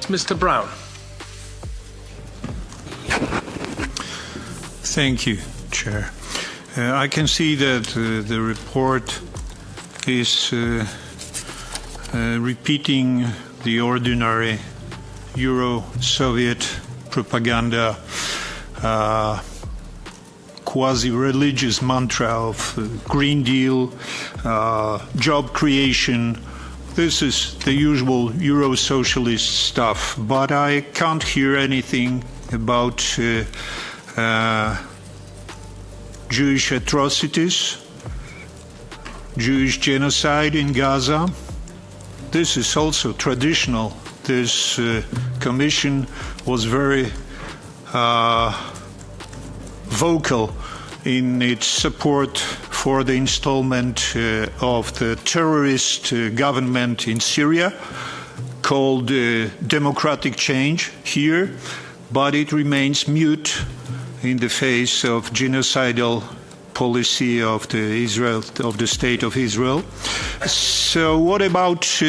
Mr. Braun. Thank you, Chair. I can see that the report is repeating the ordinary Euro-Soviet propaganda, quasi-religious mantra of Green Deal, job creation. This is the usual Euro-socialist stuff, but I can't hear anything about Jewish atrocities, Jewish genocide in Gaza. This is also traditional. This commission was very vocal in its support for the installment of the terrorist government in Syria, called democratic change here, but it remains mute in the face of genocidal policy of the state of Israel. So what about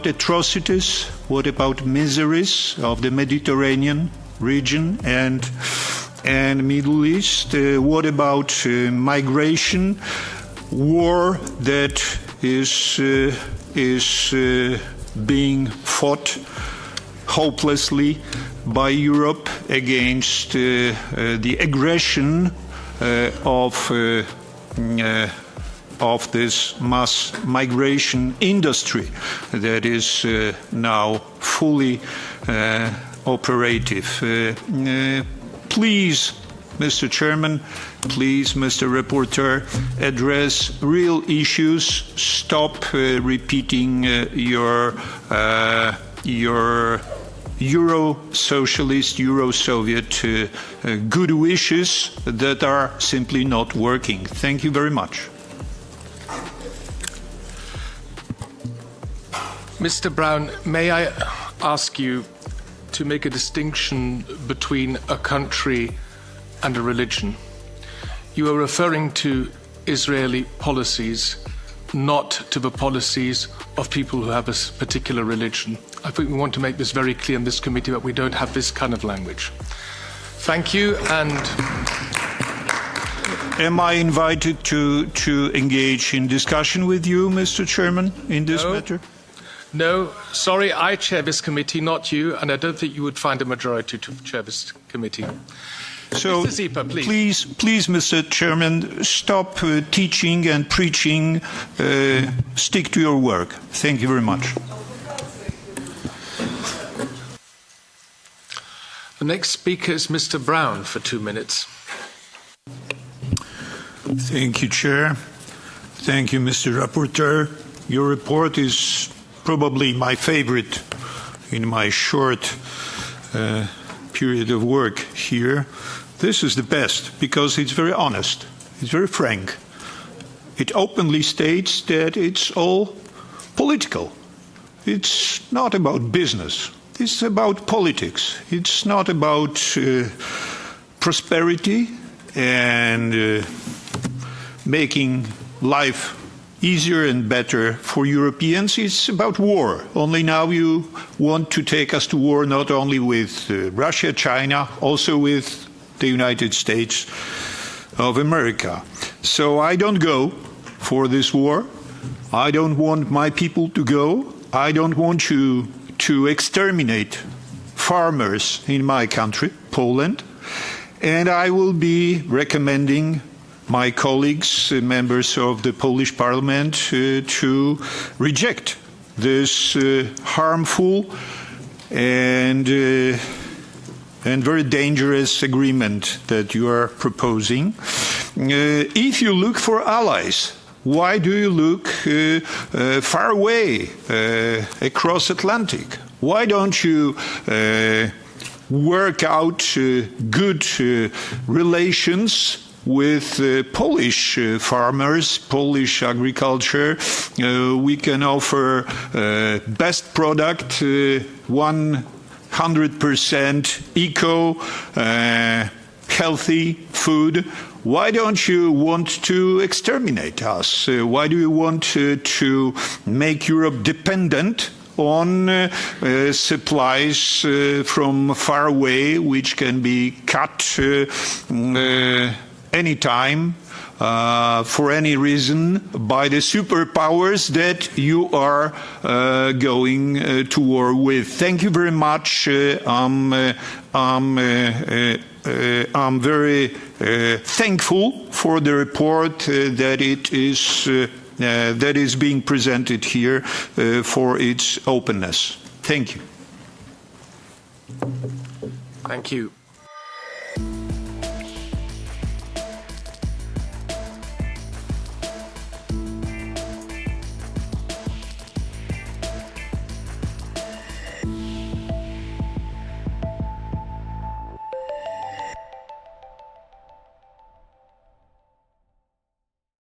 atrocities? What about miseries of the Mediterranean region and Middle East? What about migration, war that is being fought hopelessly by Europe against the aggression of this mass migration industry that is now fully operative. Please, Mr. Chairman, please, Mr. Rapporteur, address real issues. Stop repeating your Euro-socialist, Euro-Soviet good wishes that are simply not working. Thank you very much. Mr. Braun, may I ask you to make a distinction between a country and a religion? You are referring to Israeli policies, not to the policies of people who have a particular religion. I think we want to make this very clear in this committee that we don't have this kind of language. Thank you. And am I invited to engage in discussion with you, Mr. Chairman, in this matter? No, sorry, I chair this committee, not you, and I don't think you would find a majority to chair this committee. So, Mr. Zieper, please. Please, Mr. Chairman, stop teaching and preaching. Stick to your work. Thank you very much. The next speaker is Mr. Braun for 2 minutes. Thank you, Chair. Thank you, Mr. Rapporteur. Your report is probably my favorite in my short period of work here. This is the best because it's very honest. It's very frank. It openly states that it's all political. It's not about business. It's about politics. It's not about prosperity and making life easier and better for Europeans. It's about war. Only now you want to take us to war not only with Russia, China, also with the United States of America. So I don't go for this war. I don't want my people to go. I don't want you to exterminate farmers in my country, Poland. And I will be recommending my colleagues, members of the Polish Parliament, to reject this harmful and very dangerous agreement that you are proposing. If you look for allies, why do you look far away across Atlantic? Why don't you work out good relations with Polish farmers, Polish agriculture? We can offer best product, 100% eco, healthy food. Why don't you want to exterminate us? Why do you want to make Europe dependent on supplies from far away, which can be cut anytime, for any reason, by the superpowers that you are going to war with. Thank you very much. I'm very thankful for the report that is being presented here for its openness. Thank you. Thank you.